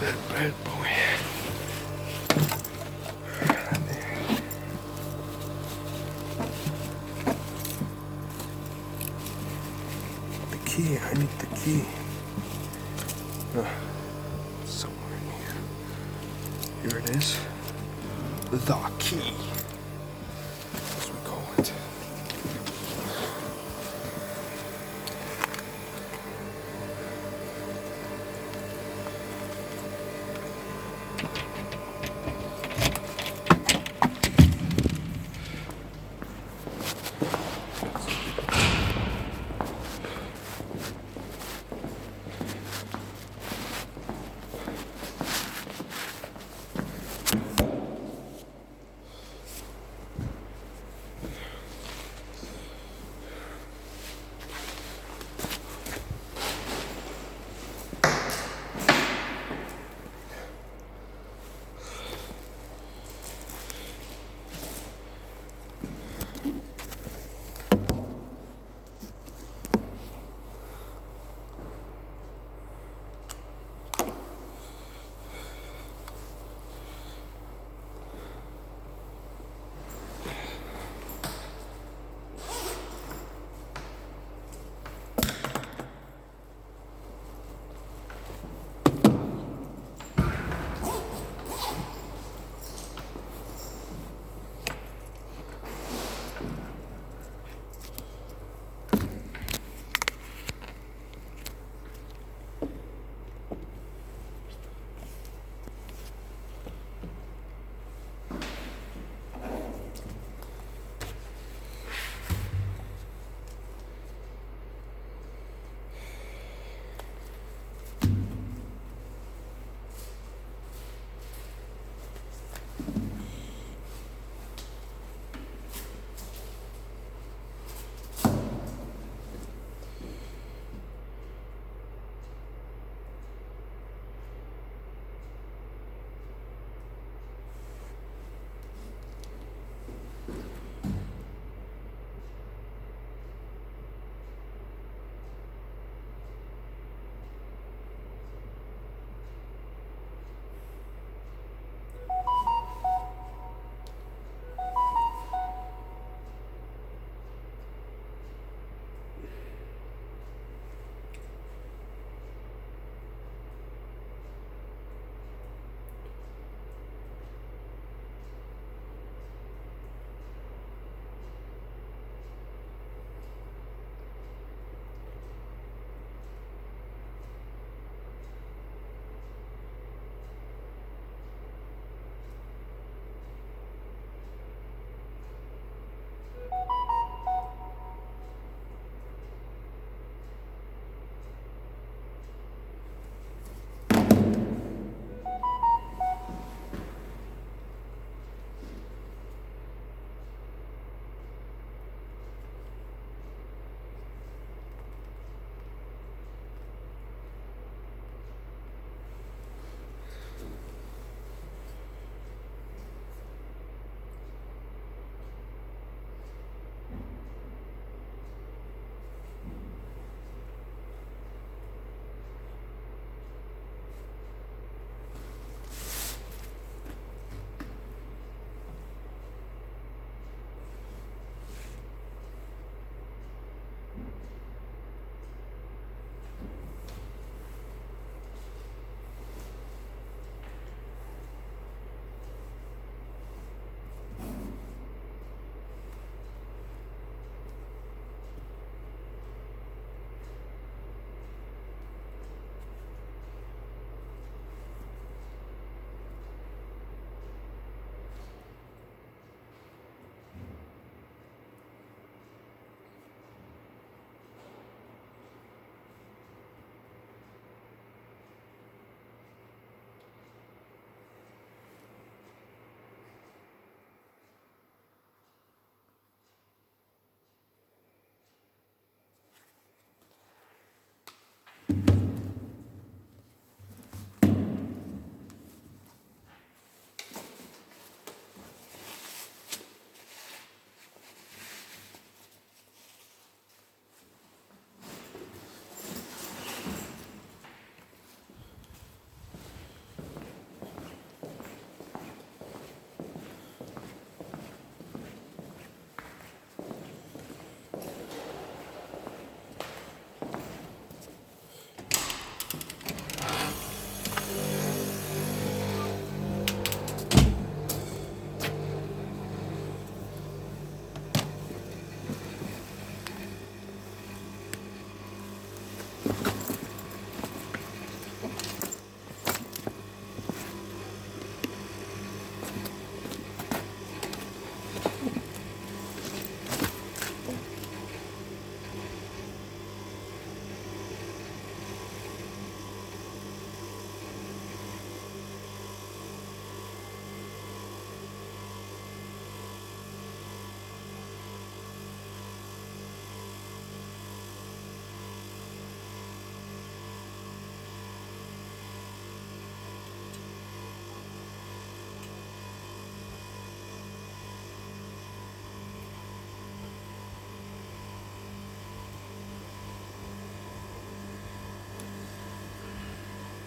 Bad boy. The key, I need the key. Somewhere in here. Here it is. The key, as we call it.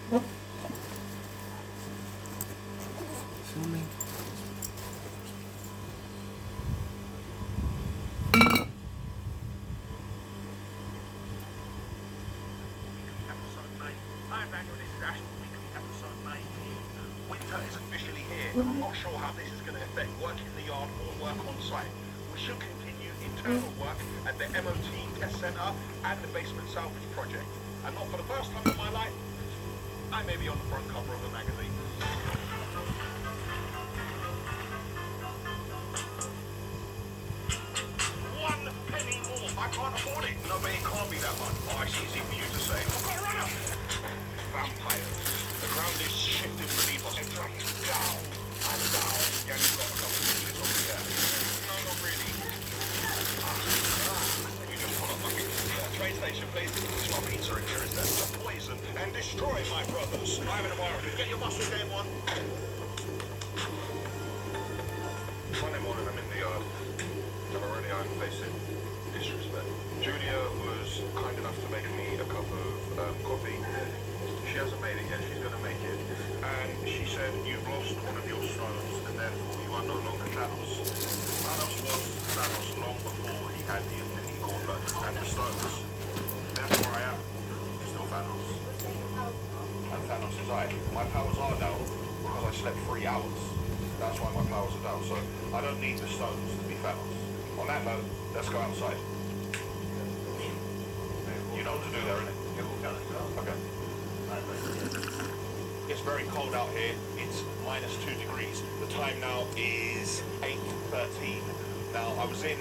Filming. Hi Daniel, this is Ashton Weekly episode 19. Winter is officially here, and I'm not sure how this is going to affect work in the yard or work on site. We should continue internal work at the MOT Test Centre and the Basement Salvage Project. And not for the first time in my life, I may be on the front cover of a magazine. One penny more. I can't afford it. No, but it can't be that much. Oh, it's easy for you to say. Vampires. The ground is shifting beneath us. It's like down and down. Yeah, you've got a couple of minutes over there. No, not really. You just want a fucking train station, please. It's not pizza in here, is there? To poison and destroy my brothers. I'm in a bar. Get your muscle game on. Monday morning, I'm in the yard. And already I'm facing disrespect. Julia was kind enough to make me a cup of coffee. She hasn't made it yet, she's going to make it. And she said, you've lost one of your stones, and therefore you are no longer Thanos. Thanos was Thanos long before he had the Infinity Gauntlet and the stones. Therefore I am still Thanos. And Thanos is I. My powers are down because I slept 3 hours. That's why my powers are down. So I don't need the stones to be Thanos. On that note, let's go outside. You know what to do there, innit? Okay. It's very cold out here. It's -2 degrees. The time now is 8:13. Now, I was in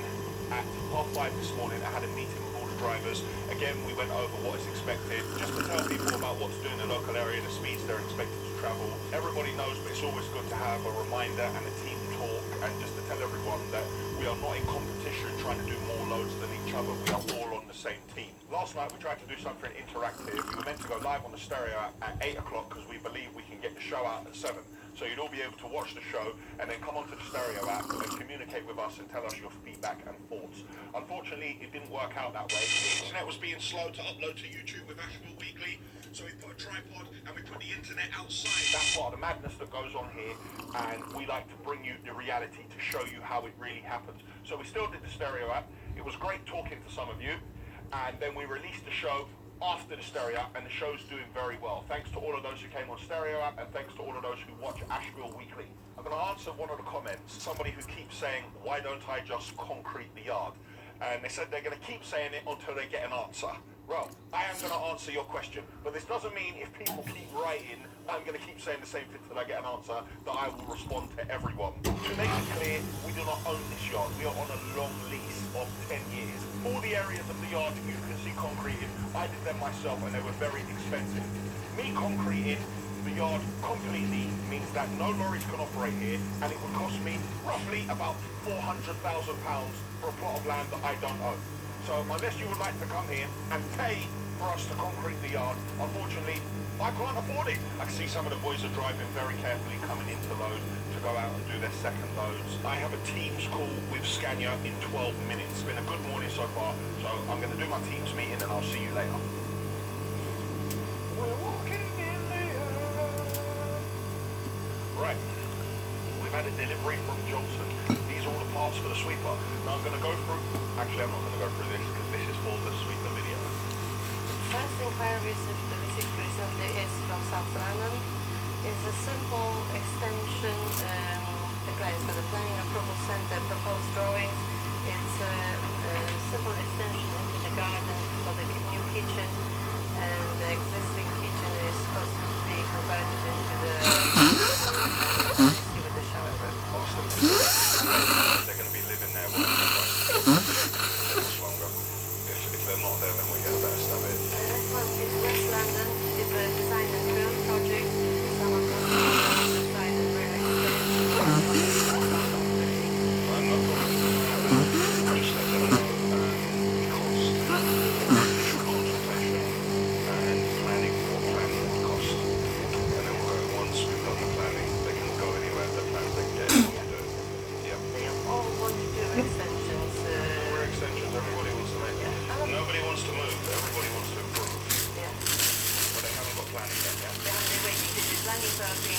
at 5:30 this morning. I had a meeting with all the drivers. Again, we went over what is expected, just to tell people about what to do in the local area, the speeds they're expected to travel. Everybody knows, but it's always good to have a reminder and a team talk, and just to tell everyone that we are not in competition trying to do more loads than each other. We are all on the same team. Last night we tried to do something interactive. We were meant to go live on the stereo at 8 o'clock because we believe we can get the show out at 7. So you'd all be able to watch the show and then come onto the stereo app and communicate with us and tell us your feedback and thoughts. Unfortunately, it didn't work out that way. The internet was being slow to upload to YouTube with Asheville Weekly, so we put a tripod and we put the internet outside. That's part of the madness that goes on here, and we like to bring you the reality to show you how it really happens. So we still did the stereo app. It was great talking to some of you, and then we released the show after the stereo app, and the show's doing very well. Thanks to all of those who came on stereo app, and thanks to all of those who watch Asheville Weekly. I'm going to answer one of the comments, somebody who keeps saying, why don't I just concrete the yard? And they said they're going to keep saying it until they get an answer. Well, I am going to answer your question, but this doesn't mean if people keep writing, I'm going to keep saying the same thing until I get an answer, that I will respond to everyone. To make it clear, we do not own this yard. We are on a long lease of 10 years. All the areas of the yard that you can see concreted, I did them myself, and they were very expensive. Me concreting the yard completely means that no lorries can operate here, and it would cost me roughly about £400,000 for a plot of land that I don't own. So unless you would like to come here and pay for us to concrete the yard, unfortunately, I can't afford it. I can see some of the boys are driving very carefully, coming into load to go out and do their second loads. I have a Teams call with Scania in 12 minutes. It's been a good morning so far, so I'm going to do my Teams meeting and I'll see you later. We're walking in the yard. Right. We've had a delivery from Johnson. These are all the parts for the sweeper. Now I'm going to go through... Actually, I'm not going to go through this because this is for the sweeper video. First inquiry received recently is from South London. It's a simple extension. The client for the Planning Approval Center proposed drawings. It's a simple extension into the garden for the new kitchen, and the existing kitchen is supposed to be converted into the with the shower room. They're going to be living there much longer. If they're not there, then we get a better stab at it. Next one is West London. It's a design and build project. Someone wants to design and build extension. I'm not going to reach that, I don't know, cost. Consultation. starting.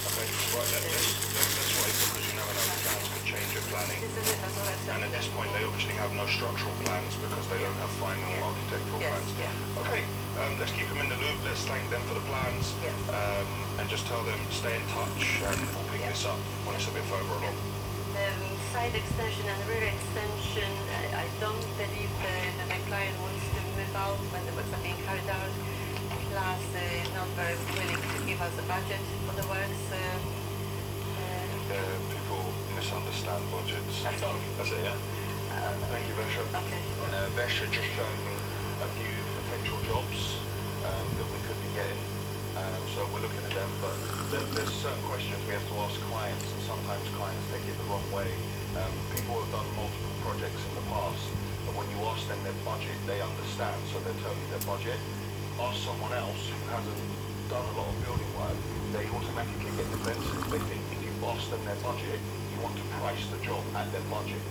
Okay, right, let's wait because you never know, the plans could change your planning. This is it, that's what I said. And at this point, they obviously have no structural plans because they don't have final architectural Yes, plans. yeah. Okay, let's keep them in the loop. Let's thank them for the plans. Yes. And just tell them stay in touch and we'll pick this up when it's a bit further along. Side extension and rear extension, I don't believe the client wants to move out when the works are being carried out. Plus, not very willing to give us a budget for the works. People misunderstand budgets. That's all. That's it, yeah? Thank you, Vesha. Okay. Vesha just showed me a few potential jobs that we could be getting. So we're looking at them, but there's certain questions we have to ask clients, and sometimes clients take it the wrong way. People have done multiple projects in the past, and when you ask them their budget, they understand, so they'll tell you their budget. Ask someone else who hasn't done a lot of building work, they automatically get defensive. They think if you ask them their budget, you want to price the job at their budget.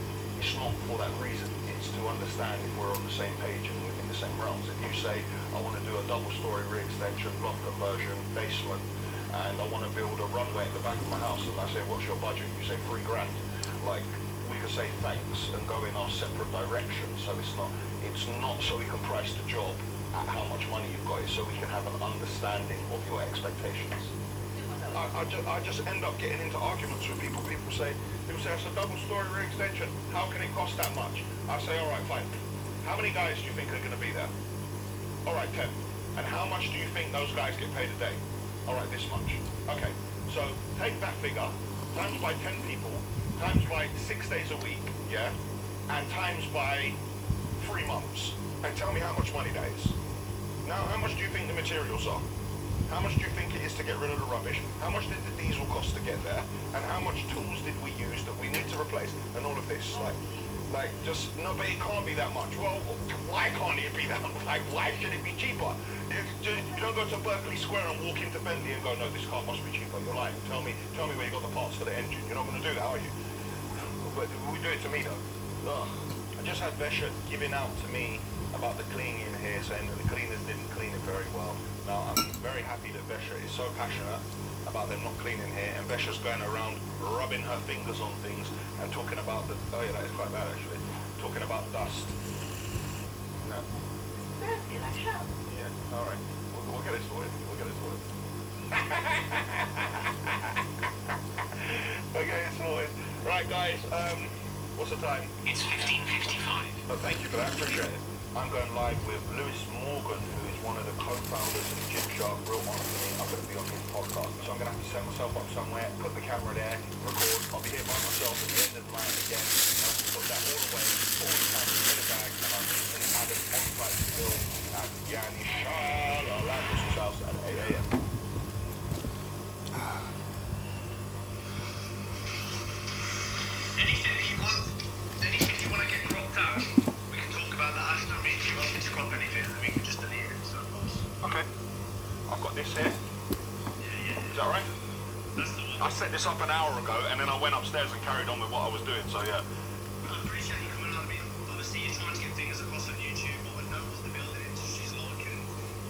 It's not for that reason. It's to understand if we're on the same page and within the same realms. If you say, I want to do a double-story rear extension, block conversion, basement, and I want to build a runway at the back of my house, and I say, what's your budget? You say $3,000. Like, we could say thanks and go in our separate directions. So it's not so we can price the job at how much money you've got. It's so we can have an understanding of your expectations. I just end up getting into arguments with people. People say, it's a double-story rear extension. How can it cost that much? I say, all right, fine. How many guys do you think are going to be there? All right, 10. And how much do you think those guys get paid a day? All right, this much. Okay, so take that figure, times by 10 people, times by 6 days a week, yeah? And times by 3 months. And tell me how much money that is. Now, how much do you think the materials are? How much do you think it is to get rid of the rubbish? How much did the diesel cost to get there? And how much tools did we use that we need to replace? And all of this, but it can't be that much. Well, why can't it be that much? Like, why should it be cheaper? You don't go to Berkeley Square and walk into Bentley and go, no, this car must be cheaper. You're lying. Tell me where you got the parts for the engine. You're not going to do that, are you? But we do it to me, though. Ugh. I just had Vesha giving out to me about the cleaning in here, saying that the cleaners didn't clean it very well. Now, I'm very happy that Vesha is so passionate about them not cleaning here, and Vesha's going around rubbing her fingers on things and talking about oh yeah, that is quite bad actually, talking about dust. No. Yeah, alright. We'll get it sorted. Okay, it's sorted. Right guys, what's the time? It's 15:55. Oh, thank you for that, appreciate it. I'm going live with Lewis Morgan, who is one of the co-founders of Gymshark. Real honor for me, I'm going to be on his podcast. So I'm going to have to set myself up somewhere, put the camera there, record. I'll be here by myself at the end of the night again. And I can put that all away, put all the cameras in a bag, and I'm just going to add an on-site film at Yanni Shah, Landis' house at 8 a.m. Anything you want to get cropped out, we can talk about that after. I mean, if you want me to crop anything, then we can just delete it. So, Okay. I've got this here. yeah. Is that right? That's the one. I set this up an hour ago, and then I went upstairs and carried on with what I was doing, so yeah. I appreciate you coming on. I mean, obviously you're trying to get things across on YouTube, but when no one's the building industry's like, and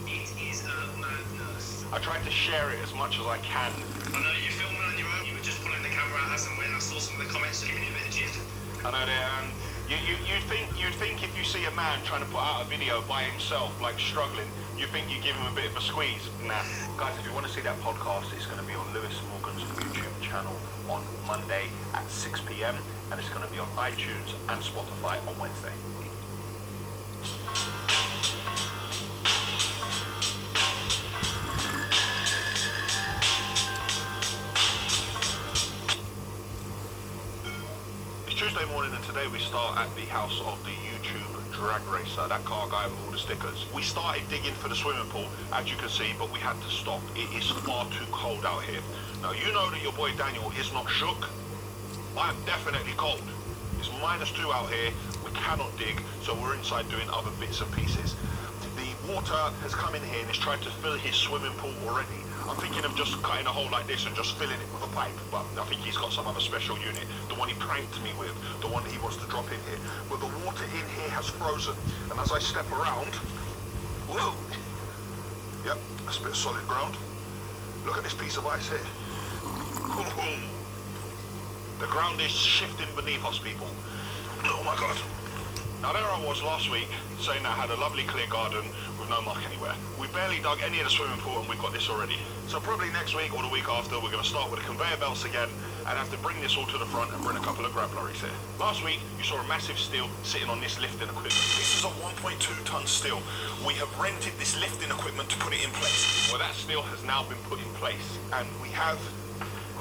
it is a madness. I tried to share it as much as I can. I know you're filming on your own. You were just pulling the camera out as and when. I saw some of the comments giving you a bit of jizz. I know that. You'd think if you see a man trying to put out a video by himself, like struggling, you think you give him a bit of a squeeze. Nah. Guys, if you want to see that podcast, it's going to be on Lewis Morgan's YouTube channel on Monday at 6 p.m. and it's going to be on iTunes and Spotify on Wednesday. Tuesday morning, and today we start at the house of the YouTube drag racer, that car guy with all the stickers. We started digging for the swimming pool, as you can see, but we had to stop. It is far too cold out here. Now, you know that your boy Daniel is not shook. I am definitely cold. It's -2 out here. We cannot dig, so we're inside doing other bits and pieces. The water has come in here and is trying to fill his swimming pool already. I'm thinking of just cutting a hole like this and just filling it with a pipe, but I think he's got some other special unit, the one he pranked me with, the one that he wants to drop in here. But the water in here has frozen, and as I step around, whoa, yep, that's a bit of solid ground. Look at this piece of ice here. The ground is shifting beneath us, people. Oh my God. Now there I was last week, saying that I had a lovely clear garden with no muck anywhere. We barely dug any of the swimming pool and we've got this already. So probably next week or the week after, we're going to start with the conveyor belts again and have to bring this all to the front and bring a couple of grab lorries here. Last week, you saw a massive steel sitting on this lifting equipment. This is a 1.2 ton steel. We have rented this lifting equipment to put it in place. Well, that steel has now been put in place and we have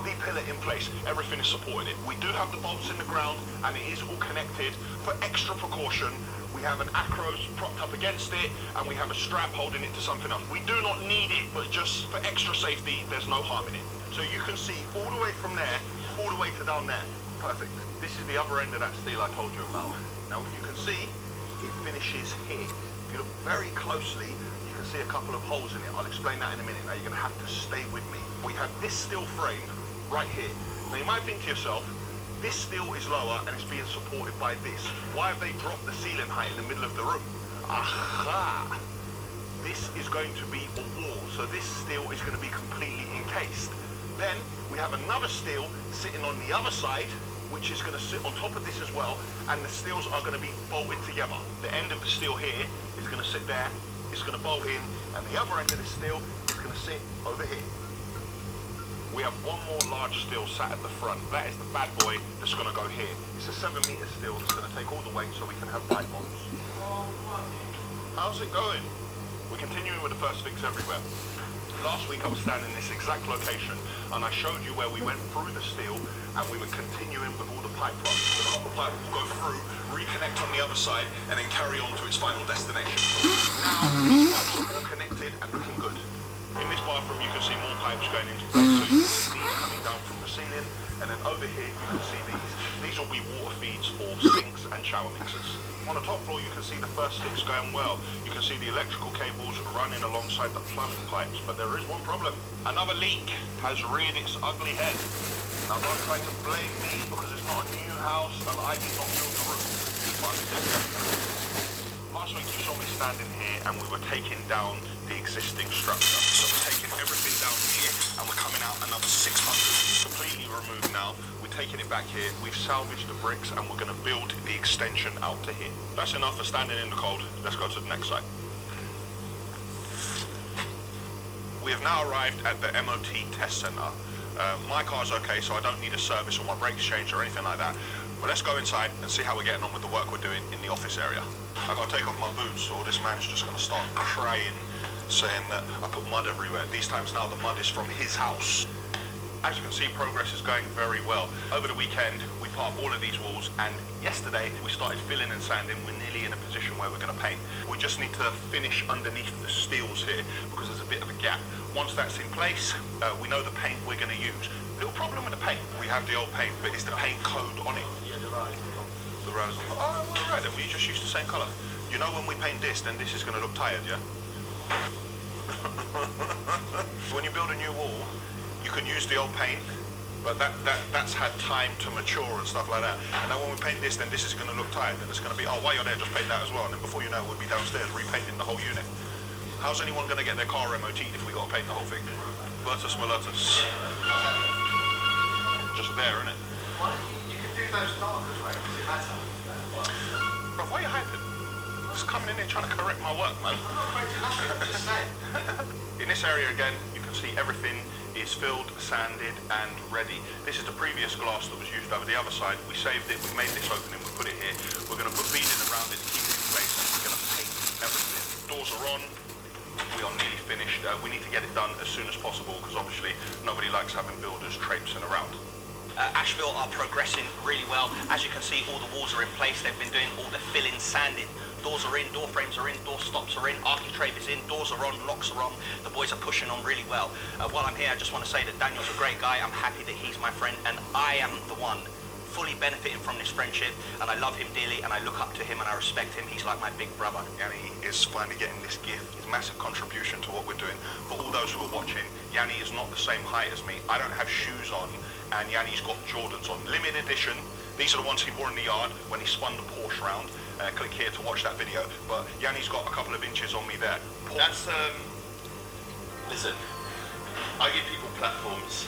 the pillar in place. Everything is supporting it. We do have the bolts in the ground and it is all connected. For extra precaution, we have an Acros propped up against it and we have a strap holding it to something else. We do not need it, but just for extra safety, there's no harm in it. So you can see all the way from there, all the way to down there. Perfect. This is the other end of that steel I told you about. Now, if you can see, it finishes here. If you look very closely, you can see a couple of holes in it. I'll explain that in a minute. Now, you're going to have to stay with me. We have this steel frame right here. Now, you might think to yourself, this steel is lower and it's being supported by this. Why have they dropped the ceiling height in the middle of the room? Aha! This is going to be a wall, so this steel is going to be completely encased. Then we have another steel sitting on the other side, which is going to sit on top of this as well, and the steels are going to be bolted together. The end of the steel here is going to sit there, it's going to bolt in, and the other end of the steel is going to sit over here. We have one more large steel sat at the front. That is the bad boy that's going to go here. It's a 7-meter steel that's going to take all the weight so we can have pipe bombs. How's it going? We're continuing with the first fix everywhere. Last week I was standing in this exact location and I showed you where we went through the steel and we were continuing with all the pipe runs. The copper pipe will go through, reconnect on the other side and then carry on to its final destination. Now these pipes are all connected and looking good. In this bathroom you can see more pipes going into place, so you can see these coming down from the ceiling, and then over here you can see these. These will be water feeds for sinks and shower mixers. On the top floor you can see the first fix going well. You can see the electrical cables running alongside the plumbing pipes, but there is one problem. Another leak has reared its ugly head. Now don't try to blame me because it's not a new house and I did not build the roof. But last week you saw me standing here and we were taking down the existing structure. So we're taking everything down here and we're coming out another 600. Completely removed now. We're taking it back here. We've salvaged the bricks and we're going to build the extension out to here. That's enough for standing in the cold. Let's go to the next site. We have now arrived at the MOT test center. My car's okay, so I don't need a service or my brakes changed or anything like that. But let's go inside and see how we're getting on with the work we're doing in the office area. I've got to take off my boots or this man's just going to start crying, saying that I put mud everywhere. These times now the mud is from his house. As you can see, progress is going very well. Over the weekend, we put up all of these walls, and yesterday we started filling and sanding. We're nearly in a position where we're going to paint. We just need to finish underneath the steels here because there's a bit of a gap. Once that's in place, we know the paint we're going to use. Little problem with the paint. We have the old paint, but is the paint code on it? Yeah, the rose. Oh, all right, then we just use the same color. You know when we paint this, then this is going to look tired, yeah? When you build a new wall, you can use the old paint, but that's had time to mature and stuff like that. And then when we paint this, then this is going to look tired. And it's going to be, oh, while you're there, just paint that as well. And then before you know it, we'll be downstairs repainting the whole unit. How's anyone going to get their car MOT'd if we got to paint the whole thing? Virtus Miletus. Just there, innit? You can do those darkers, right? Does it matter? Bro, why are you hyping? Just coming in here trying to correct my work, man. In this area again, you can see everything is filled, sanded and ready. This is the previous glass that was used over the other side. We saved it, we made this opening, we put it here. We're going to put beading around it to keep it in place. We're going to paint everything. Doors are on. We are nearly finished. We need to get it done as soon as possible because obviously nobody likes having builders traipsing around. Asheville are progressing really well. As you can see, all the walls are in place. They've been doing all the filling, sanding. Doors are in, door frames are in, door stops are in, architrave is in, doors are on, locks are on. The boys are pushing on really well. While I'm here, I just want to say that Daniel's a great guy. I'm happy that he's my friend, and I am the one fully benefiting from this friendship, and I love him dearly, and I look up to him, and I respect him. He's like my big brother. Yanni is finally getting this gift. It's a massive contribution to what we're doing. For all those who are watching, Yanni is not the same height as me. I don't have shoes on, and Yanni's got Jordans on. Limited edition. These are the ones he wore in the yard when he spun the Porsche round. Click here to watch that video. But Yanni's got a couple of inches on me there. That's, listen, I give people platforms,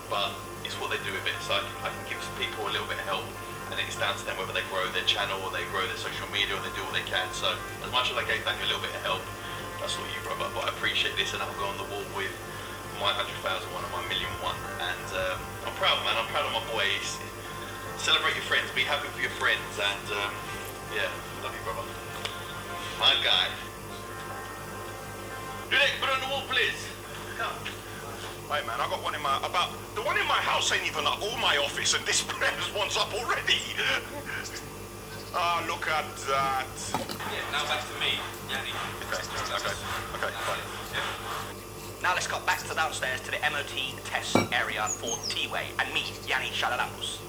but it's what they do with it. So I can give people a little bit of help, and then it's down to them whether they grow their channel or they grow their social media or they do what they can. So as much as I gave Daniel a little bit of help, that's all you, brother. But I appreciate this, and I'll go on the wall with my 100,000 one and my million one. And I'm proud, man. I'm proud of my boys. Celebrate your friends, be happy for your friends, and yeah, love you, brother. My guy. Do that, put it on the wall, please. Come. Hey man, I got one in my the one in my house ain't even up, or my office, and this one's up already. Ah, look at that. Yeah, now back to me, Yanni. Okay, fine. Yeah. Now let's go back to downstairs to the MOT test area for T-Way and me, Yanni Shalalamos.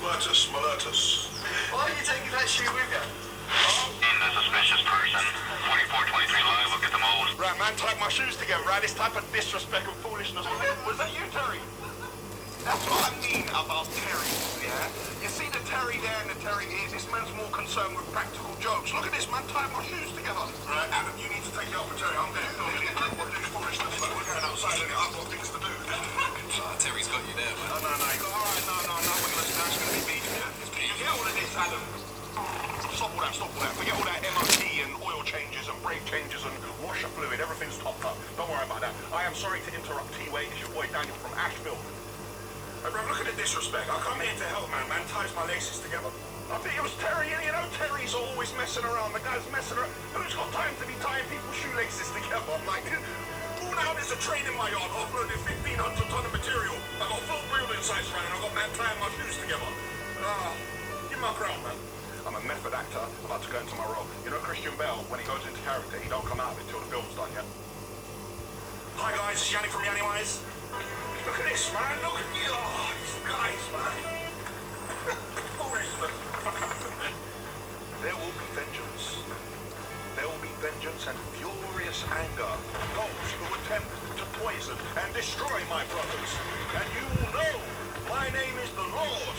Murtus. Why are you taking that shoe with you? In the suspicious person, 4423 live, look at the mold. Right, man, type my shoes together, right? This type of disrespect and foolishness. Was that you, Terry? That's what I mean about Terry, yeah? You see the Terry there and the Terry here? This man's more concerned with practical jokes. Look at this man, type my shoes together. Right, Adam, you need to take it up with Terry. I'm there. Don't need to do this foolishness. Like, we're going outside and I've got things to do. Terry's got you there, man. No. All right, no. We're going to that's going to be beef, yeah? You get all of this, Adam. Stop all that. Forget all that MOT and oil changes and brake changes and washer fluid. Everything's topped up. Don't worry about that. I am sorry to interrupt T-Way. It's your boy Daniel from Asheville. Hey, bro, look at the disrespect. I come here to help, man. Man ties my laces together. I think it was Terry, and you know Terry's always messing around. The guy's messing around. Who's got time to be tying people's shoelaces together? I'm like, all now there's a train in my yard offloading 1,500 ton of material. I got full building sites running. I got man tying my shoes together. Give my crown, man. I'm a method actor about to go into my role. You know Christian Bale, when he goes into character, he don't come out until the film's done, yeah? Hi guys, it's Yanni from Yanni Wise. Look at this, man. Look at you. Oh, these guys, man. There will be vengeance. There will be vengeance and furious anger. Those who attempt to poison and destroy my brothers. And you will know my name is the Lord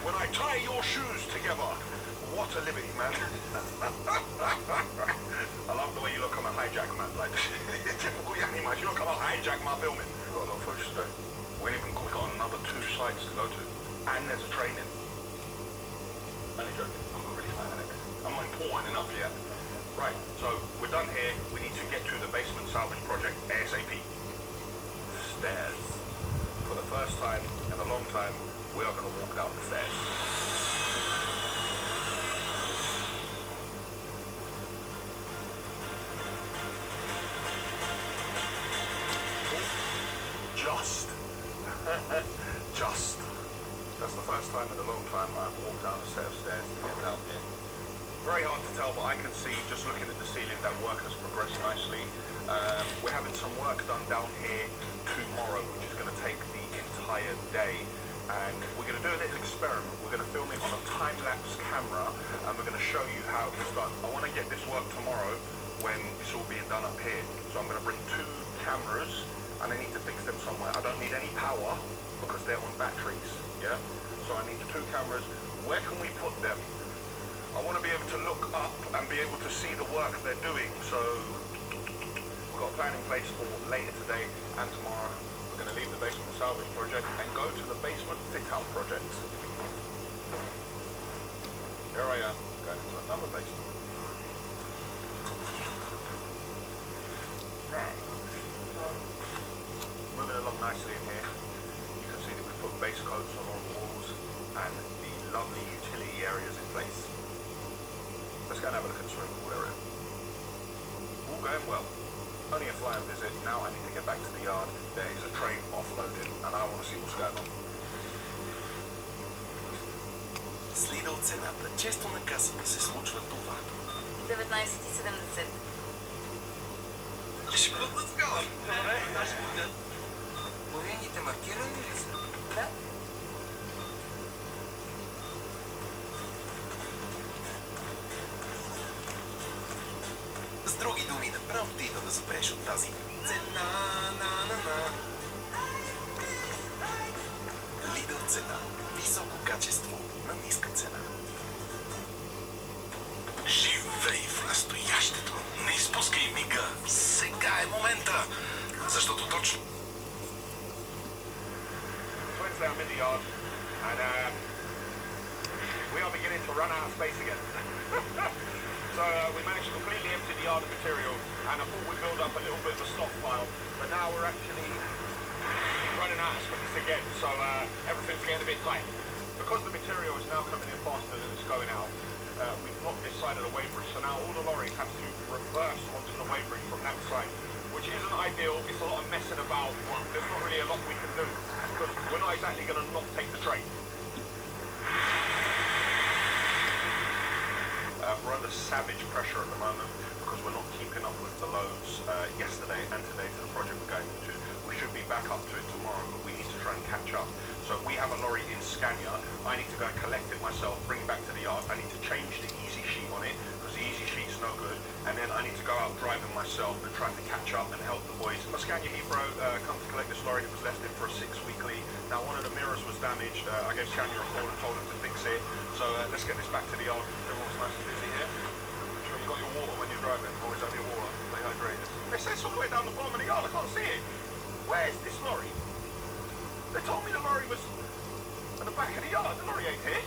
when I tie your shoes together. What a liberty, man. I love the way you look on a hijack, man. Like, typical Yanni, man. You look on a hijack my filming. Got a lot of footage to do. We ain't even got another 2 sites to go to. And there's a training. Only joking. I'm not really fan of it. I'm not important enough yet. Right, so we're done here. We need to get to the basement salvage project ASAP. Stairs. For the first time in a long time, we are going to walk down the stairs. Just. That's the first time in a long time I've walked down a set of stairs to get down here. Very hard to tell, but I can see, just looking at the ceiling, that work has progressed nicely. We're having some work done down here tomorrow, which is going to take the entire day. And we're going to do a little experiment. We're going to film it on a time-lapse camera, and we're going to show you how it's done. I want to get this work tomorrow when it's all being done up here. So I'm going to bring 2 cameras, and I need to fix them somewhere. I don't need any power because they're on batteries, yeah? So I need 2 cameras. Where can we put them? I want to be able to look up and be able to see the work they're doing. So we've got a plan in place for later today and tomorrow. We're going to leave the basement salvage project and go to the basement fit-out project. Here I am, going into another basement. Moving along nicely in here. You can see that we've put base coats on all the walls and the lovely utility areas in place. Let's go and have a look at the swimming pool area. All going well. Only a flying visit. Now I need to get back to the yard. There is a train offloading and I want to see what's going on. Следа от цената. Често наказано се случва това. 19,70. Ще бъдат с гала. Военните маркирани ли са? Да. С други думи, направо ти да запреш от тази цена, Лидъл цена. Високо качество на ниска цена. Живей в настоящето. Не изпускай мига. Сега е момента, защото точно... It's Wednesday, I'm in the yard, and we are beginning to run out of space again. So we managed to completely empty the yard of material, and I thought we'd build up a little bit of a stockpile, but now we're actually running out of space again, so everything's getting a bit tight. Because the material is now coming in faster than it's going out, we've blocked this side of the weight bridge, so now all the lorries have to reverse onto the weight bridge from that side, which isn't ideal. It's a lot of messing about. There's not really a lot we can do, because we're not exactly going to not take the train. We're under savage pressure at the moment because we're not keeping up with the loads yesterday and today to the project we're going into. We should be back up to it tomorrow, but we need to try and catch up. So we have a lorry in Scania. I need to go and collect it myself, bring it back to the yard. I need to change the easy sheet on it because the easy sheet's no good. And then I need to go out driving myself and trying to catch up and help the boys. A Scania Heathrow come to collect this lorry that was left in for a 6-weekly. Now one of the mirrors was damaged. I gave Scania a call and told them to fix it. So let's get this back to the yard. Everyone's nice and busy here. Make sure you got your water when you're driving. Always have your water. Stay hydrated. They say it's all the way down the bottom of the yard. I can't see it. Where's this lorry? They told me the lorry was at the back of the yard. The lorry ain't here.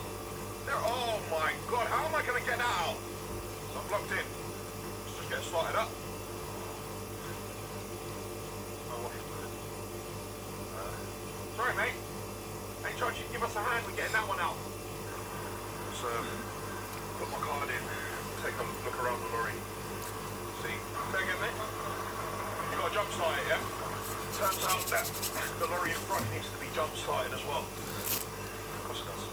Oh my God, how am I going to get that out? It's not blocked in. Let's just get it slotted up. Sorry, mate. Hey, George, you give us a hand with getting that one out. Let's put my card in, take a look around the lorry. See. Say again, mate. You got a jump start it, yeah? Turns out that the lorry in front needs to be jump started as well. Of course it does.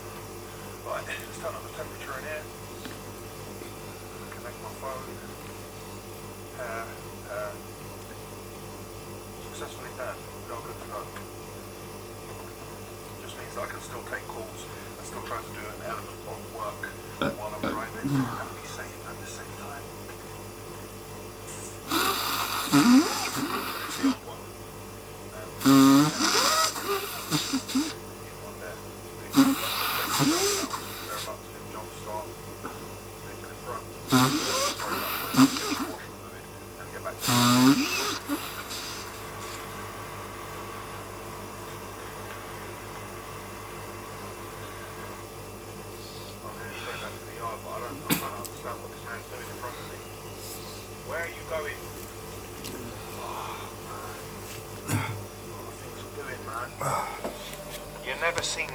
Right, let's turn up the temperature in here. Connect my phone. Successfully done. We're all good to go. Just means that I can still take calls and still try to do an element of work while I'm driving and be safe at the same time. It's the old one. Where are you going? Oh, man. What are things doing, man? You never seen